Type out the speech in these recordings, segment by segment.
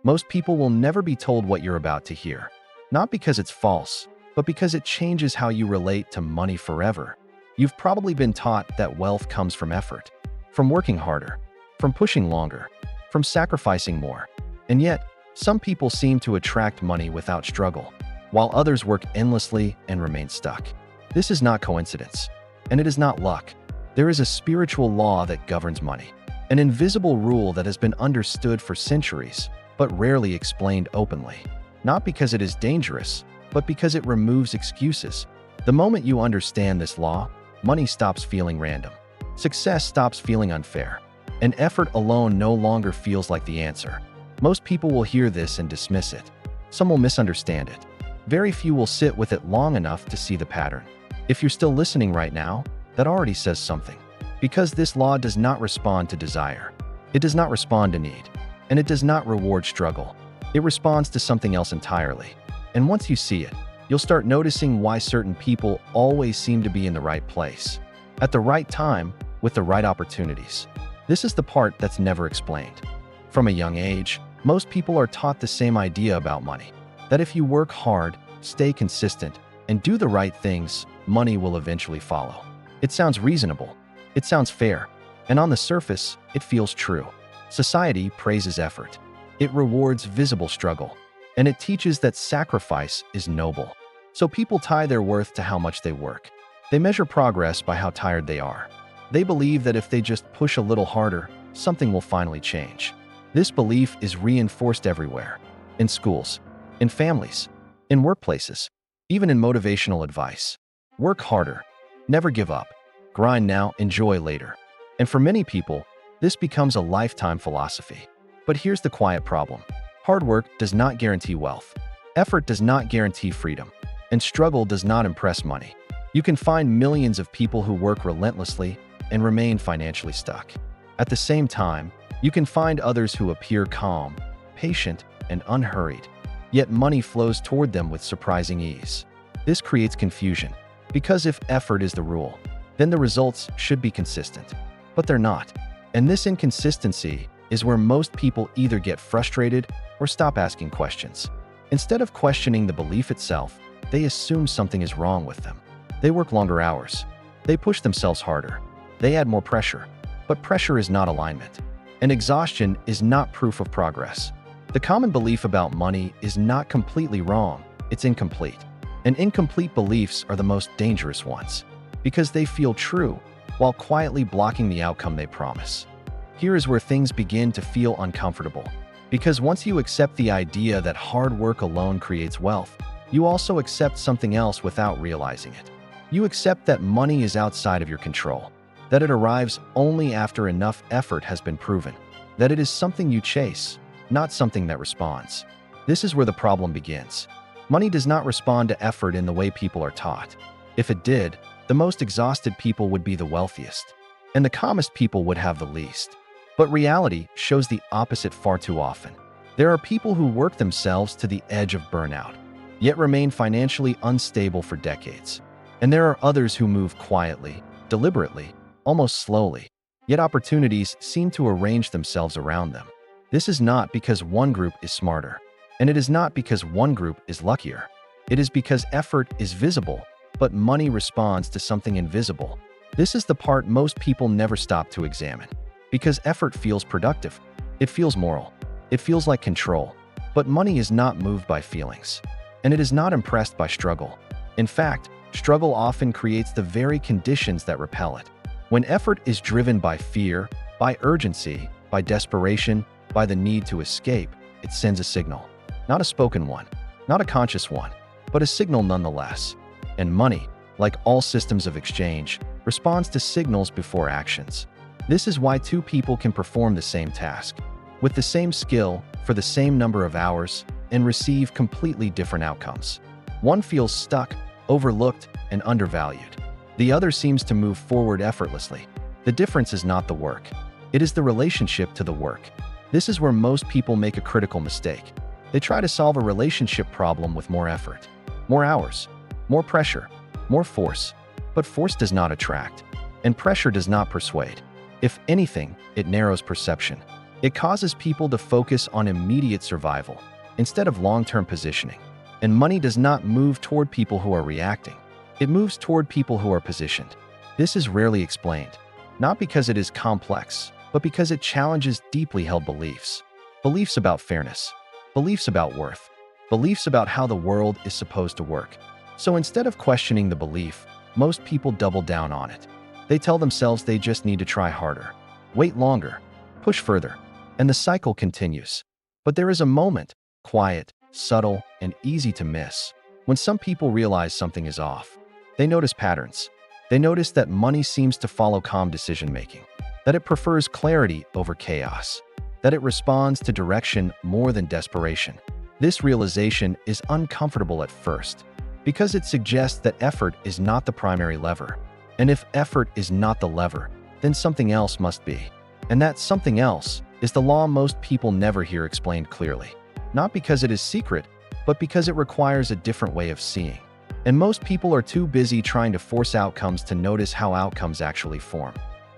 Most people will never be told what you're about to hear. Not because it's false, but because it changes how you relate to money forever. You've probably been taught that wealth comes from effort, from working harder, from pushing longer, from sacrificing more. And yet, some people seem to attract money without struggle, while others work endlessly and remain stuck. This is not coincidence, and it is not luck. There is a spiritual law that governs money, an invisible rule that has been understood for centuries, but rarely explained openly. Not because it is dangerous, but because it removes excuses. The moment you understand this law, money stops feeling random. Success stops feeling unfair, and effort alone no longer feels like the answer. Most people will hear this and dismiss it. Some will misunderstand it. Very few will sit with it long enough to see the pattern. If you're still listening right now, that already says something. Because this law does not respond to desire. It does not respond to need. And it does not reward struggle. It responds to something else entirely. And once you see it, you'll start noticing why certain people always seem to be in the right place, at the right time, with the right opportunities. This is the part that's never explained. From a young age, most people are taught the same idea about money, that if you work hard, stay consistent, and do the right things, money will eventually follow. It sounds reasonable. It sounds fair. And on the surface, it feels true. Society praises effort. It rewards visible struggle. And it teaches that sacrifice is noble. So people tie their worth to how much they work. They measure progress by how tired they are. They believe that if they just push a little harder, something will finally change. This belief is reinforced everywhere. In schools, in families, in workplaces, even in motivational advice. Work harder. Never give up. Grind now, enjoy later. And for many people, this becomes a lifetime philosophy. But here's the quiet problem. Hard work does not guarantee wealth. Effort does not guarantee freedom. And struggle does not impress money. You can find millions of people who work relentlessly and remain financially stuck. At the same time, you can find others who appear calm, patient, and unhurried. Yet money flows toward them with surprising ease. This creates confusion, because if effort is the rule, then the results should be consistent. But they're not. And this inconsistency is where most people either get frustrated or stop asking questions. Instead of questioning the belief itself, they assume something is wrong with them. They work longer hours. They push themselves harder. They add more pressure. But pressure is not alignment. And exhaustion is not proof of progress. The common belief about money is not completely wrong, it's incomplete. And incomplete beliefs are the most dangerous ones, because they feel true while quietly blocking the outcome they promise. Here is where things begin to feel uncomfortable, because once you accept the idea that hard work alone creates wealth, you also accept something else without realizing it. You accept that money is outside of your control, that it arrives only after enough effort has been proven, that it is something you chase, not something that responds. This is where the problem begins. Money does not respond to effort in the way people are taught. If it did, the most exhausted people would be the wealthiest, and the calmest people would have the least. But reality shows the opposite far too often. There are people who work themselves to the edge of burnout, yet remain financially unstable for decades. And there are others who move quietly, deliberately, almost slowly, yet opportunities seem to arrange themselves around them. This is not because one group is smarter, and it is not because one group is luckier. It is because effort is visible, but money responds to something invisible. This is the part most people never stop to examine. Because effort feels productive, it feels moral, it feels like control. But money is not moved by feelings, and it is not impressed by struggle. In fact, struggle often creates the very conditions that repel it. When effort is driven by fear, by urgency, by desperation, by the need to escape, it sends a signal. Not a spoken one, not a conscious one, but a signal nonetheless. And money, like all systems of exchange, responds to signals before actions. This is why two people can perform the same task, with the same skill, for the same number of hours, and receive completely different outcomes. One feels stuck, overlooked, and undervalued. The other seems to move forward effortlessly. The difference is not the work. It is the relationship to the work. This is where most people make a critical mistake. They try to solve a relationship problem with more effort, more hours, more pressure, more force. But force does not attract, and pressure does not persuade. If anything, it narrows perception. It causes people to focus on immediate survival instead of long-term positioning. And money does not move toward people who are reacting. It moves toward people who are positioned. This is rarely explained, not because it is complex, but because it challenges deeply held beliefs. Beliefs about fairness, beliefs about worth, beliefs about how the world is supposed to work. So instead of questioning the belief, most people double down on it. They tell themselves they just need to try harder, wait longer, push further, and the cycle continues. But there is a moment, quiet, subtle, and easy to miss, when some people realize something is off. They notice patterns. They notice that money seems to follow calm decision-making, that it prefers clarity over chaos, that it responds to direction more than desperation. This realization is uncomfortable at first, because it suggests that effort is not the primary lever. And if effort is not the lever, then something else must be. And that something else is the law most people never hear explained clearly. Not because it is secret, but because it requires a different way of seeing. And most people are too busy trying to force outcomes to notice how outcomes actually form.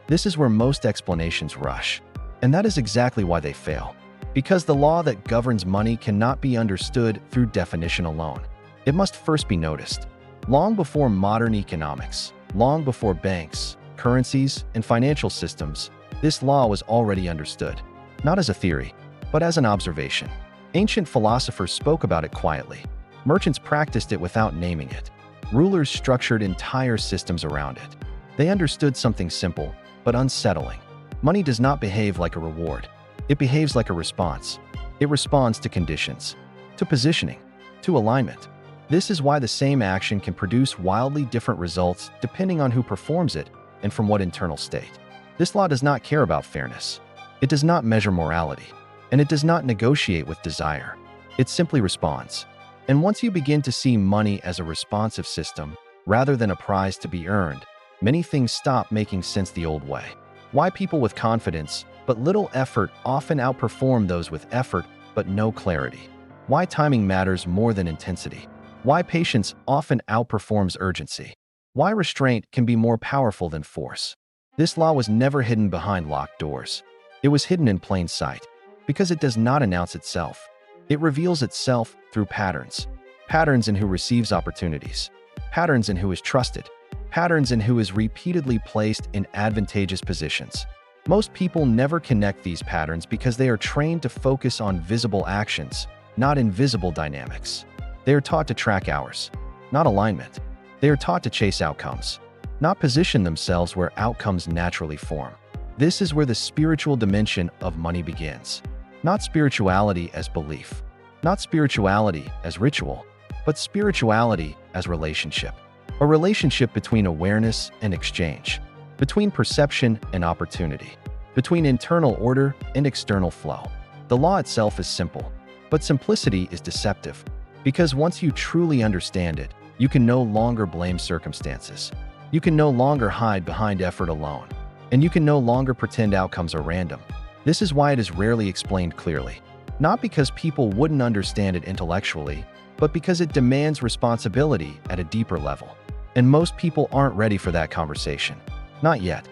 This is where most explanations rush. And that is exactly why they fail. Because the law that governs money cannot be understood through definition alone. It must first be noticed. Long before modern economics, long before banks, currencies, and financial systems, this law was already understood. Not as a theory, but as an observation. Ancient philosophers spoke about it quietly. Merchants practiced it without naming it. Rulers structured entire systems around it. They understood something simple, but unsettling. Money does not behave like a reward. It behaves like a response. It responds to conditions, to positioning, to alignment. This is why the same action can produce wildly different results depending on who performs it and from what internal state. This law does not care about fairness. It does not measure morality. And it does not negotiate with desire. It simply responds. And once you begin to see money as a responsive system, rather than a prize to be earned, many things stop making sense the old way. Why people with confidence but little effort often outperform those with effort but no clarity. Why timing matters more than intensity. Why patience often outperforms urgency. Why restraint can be more powerful than force. This law was never hidden behind locked doors. It was hidden in plain sight. Because it does not announce itself. It reveals itself through patterns. Patterns in who receives opportunities. Patterns in who is trusted. Patterns in who is repeatedly placed in advantageous positions. Most people never connect these patterns because they are trained to focus on visible actions, not invisible dynamics. They are taught to track hours, not alignment. They are taught to chase outcomes, not position themselves where outcomes naturally form. This is where the spiritual dimension of money begins. Not spirituality as belief, not spirituality as ritual, but spirituality as relationship. A relationship between awareness and exchange, between perception and opportunity, between internal order and external flow. The law itself is simple, but simplicity is deceptive, because once you truly understand it, you can no longer blame circumstances. You can no longer hide behind effort alone, and you can no longer pretend outcomes are random. This is why it is rarely explained clearly. Not because people wouldn't understand it intellectually, but because it demands responsibility at a deeper level. And most people aren't ready for that conversation. Not yet.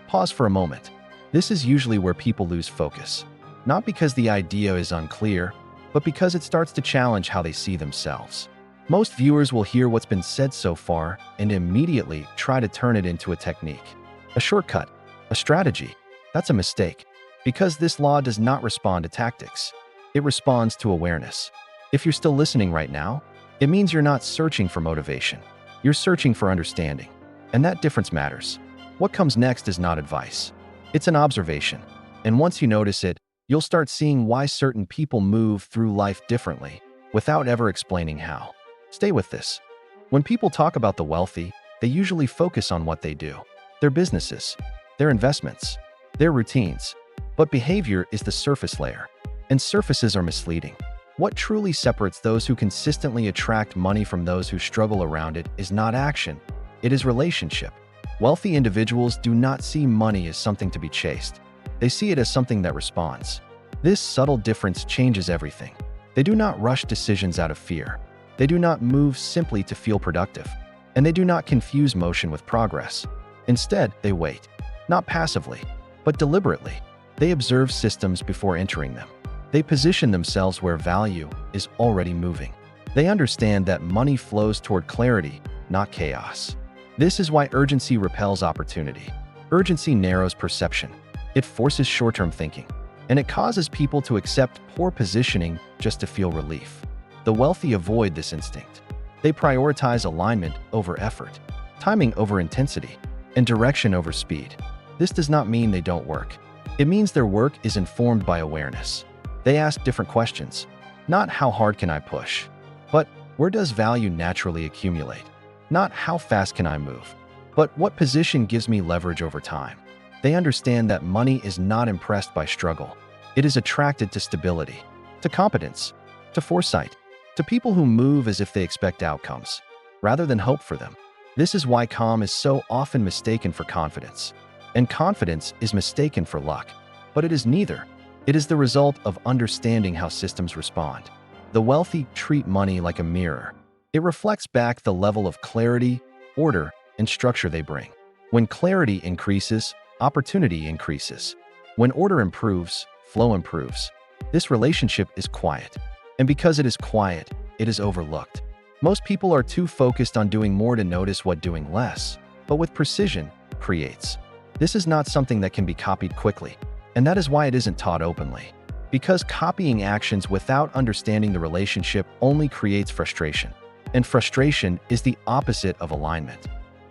Pause for a moment. This is usually where people lose focus. Not because the idea is unclear, but because it starts to challenge how they see themselves. Most viewers will hear what's been said so far and immediately try to turn it into a technique, a shortcut, a strategy. That's a mistake. Because this law does not respond to tactics. It responds to awareness. If you're still listening right now, it means you're not searching for motivation. You're searching for understanding. And that difference matters. What comes next is not advice. It's an observation. And once you notice it, you'll start seeing why certain people move through life differently, without ever explaining how. Stay with this. When people talk about the wealthy, they usually focus on what they do. Their businesses, their investments, their routines. But behavior is the surface layer, and surfaces are misleading. What truly separates those who consistently attract money from those who struggle around it is not action, it is relationship. Wealthy individuals do not see money as something to be chased. They see it as something that responds. This subtle difference changes everything. They do not rush decisions out of fear. They do not move simply to feel productive. And they do not confuse motion with progress. Instead, they wait, not passively, but deliberately. They observe systems before entering them. They position themselves where value is already moving. They understand that money flows toward clarity, not chaos. This is why urgency repels opportunity. Urgency narrows perception. It forces short-term thinking, and it causes people to accept poor positioning just to feel relief. The wealthy avoid this instinct. They prioritize alignment over effort, timing over intensity, and direction over speed. This does not mean they don't work. It means their work is informed by awareness. They ask different questions. Not how hard can I push, but where does value naturally accumulate? Not how fast can I move, but what position gives me leverage over time? They understand that money is not impressed by struggle. It is attracted to stability, to competence, to foresight, to people who move as if they expect outcomes, rather than hope for them. This is why calm is so often mistaken for confidence, and confidence is mistaken for luck. But it is neither. It is the result of understanding how systems respond. The wealthy treat money like a mirror. It reflects back the level of clarity, order, and structure they bring. When clarity increases, opportunity increases. When order improves, flow improves. This relationship is quiet. And because it is quiet, it is overlooked. Most people are too focused on doing more to notice what doing less, but with precision, creates. This is not something that can be copied quickly, and that is why it isn't taught openly. Because copying actions without understanding the relationship only creates frustration. And frustration is the opposite of alignment.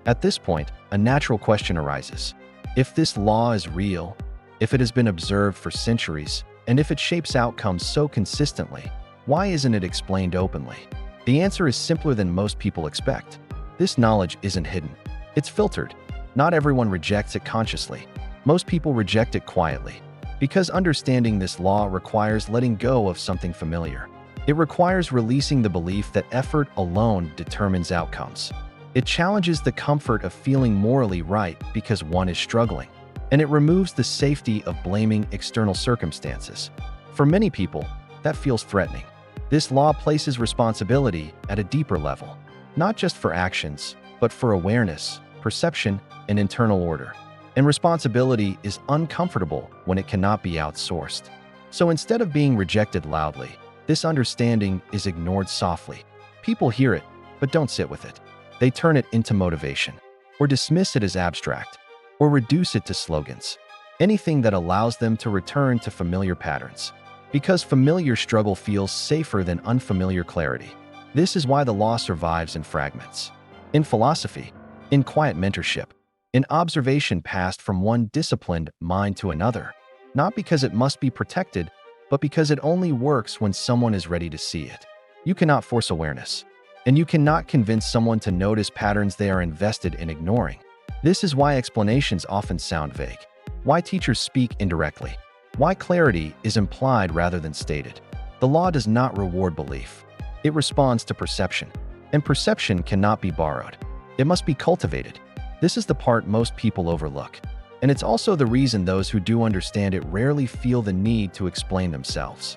At this point, a natural question arises. If this law is real, if it has been observed for centuries, and if it shapes outcomes so consistently, why isn't it explained openly? The answer is simpler than most people expect. This knowledge isn't hidden. It's filtered. Not everyone rejects it consciously. Most people reject it quietly. Because understanding this law requires letting go of something familiar. It requires releasing the belief that effort alone determines outcomes. It challenges the comfort of feeling morally right because one is struggling. And it removes the safety of blaming external circumstances. For many people, that feels threatening. This law places responsibility at a deeper level, not just for actions, but for awareness, perception, and internal order. And responsibility is uncomfortable when it cannot be outsourced. So instead of being rejected loudly, this understanding is ignored softly. People hear it, but don't sit with it. They turn it into motivation, or dismiss it as abstract, or reduce it to slogans. Anything that allows them to return to familiar patterns. Because familiar struggle feels safer than unfamiliar clarity. This is why the law survives in fragments. In philosophy, in quiet mentorship, in observation passed from one disciplined mind to another. Not because it must be protected, but because it only works when someone is ready to see it. You cannot force awareness, and you cannot convince someone to notice patterns they are invested in ignoring. This is why explanations often sound vague, why teachers speak indirectly, why clarity is implied rather than stated. The law does not reward belief. It responds to perception, and perception cannot be borrowed. It must be cultivated. This is the part most people overlook. And it's also the reason those who do understand it rarely feel the need to explain themselves.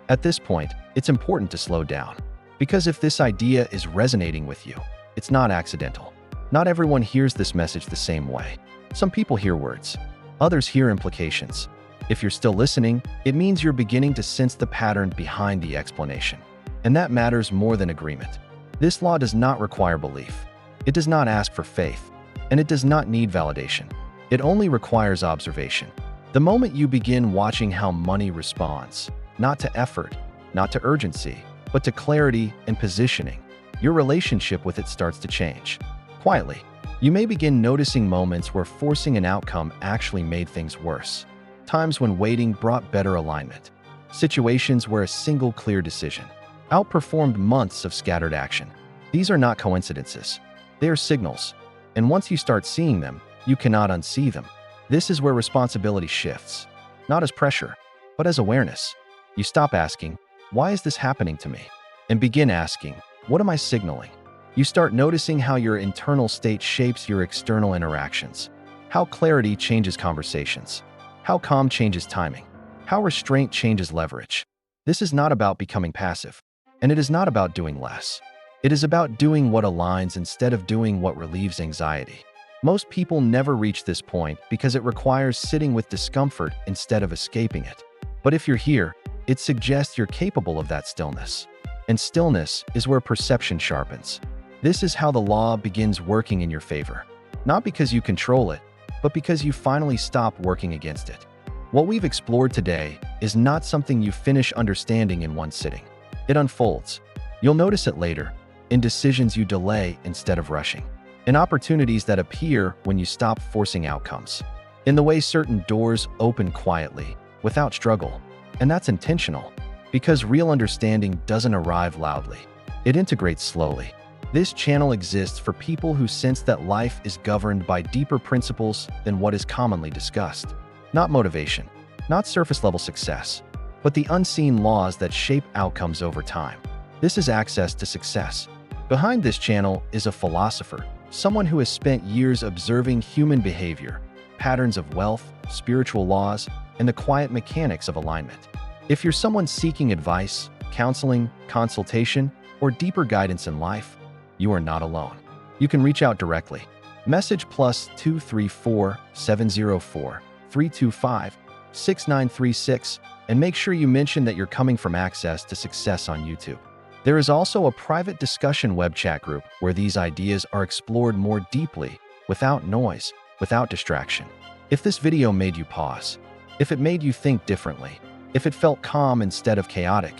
At this point, it's important to slow down. Because if this idea is resonating with you, it's not accidental. Not everyone hears this message the same way. Some people hear words. Others hear implications. If you're still listening, it means you're beginning to sense the pattern behind the explanation. And that matters more than agreement. This law does not require belief. It does not ask for faith. And it does not need validation. It only requires observation. The moment you begin watching how money responds, not to effort, not to urgency, but to clarity and positioning, your relationship with it starts to change. Quietly, you may begin noticing moments where forcing an outcome actually made things worse. Times when waiting brought better alignment. Situations where a single clear decision outperformed months of scattered action. These are not coincidences. They are signals. And once you start seeing them, you cannot unsee them. This is where responsibility shifts, not as pressure, but as awareness. You stop asking, why is this happening to me? And begin asking, what am I signaling? You start noticing how your internal state shapes your external interactions, how clarity changes conversations, how calm changes timing, how restraint changes leverage. This is not about becoming passive, and it is not about doing less. It is about doing what aligns instead of doing what relieves anxiety. Most people never reach this point because it requires sitting with discomfort instead of escaping it. But if you're here, it suggests you're capable of that stillness. And stillness is where perception sharpens. This is how the law begins working in your favor. Not because you control it, but because you finally stop working against it. What we've explored today is not something you finish understanding in one sitting. It unfolds. You'll notice it later, in decisions you delay instead of rushing, in opportunities that appear when you stop forcing outcomes, in the way certain doors open quietly, without struggle. And that's intentional, because real understanding doesn't arrive loudly. It integrates slowly. This channel exists for people who sense that life is governed by deeper principles than what is commonly discussed. Not motivation, not surface-level success, but the unseen laws that shape outcomes over time. This is Access to Success. Behind this channel is a philosopher, someone who has spent years observing human behavior, patterns of wealth, spiritual laws, and the quiet mechanics of alignment. If you're someone seeking advice, counseling, consultation, or deeper guidance in life, you are not alone. You can reach out directly. Message +234 704 325 6936 and make sure you mention that you're coming from Access to Success on YouTube. There is also a private discussion web chat group where these ideas are explored more deeply, without noise, without distraction. If this video made you pause, if it made you think differently, if it felt calm instead of chaotic,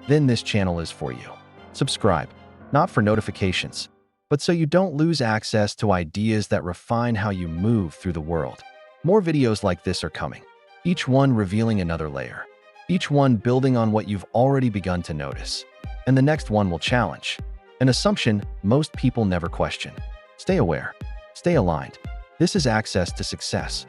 then this channel is for you. Subscribe. Not for notifications, but so you don't lose access to ideas that refine how you move through the world. More videos like this are coming, each one revealing another layer, each one building on what you've already begun to notice. And the next one will challenge an assumption most people never question. Stay aware. Stay aligned. This is Access to Success.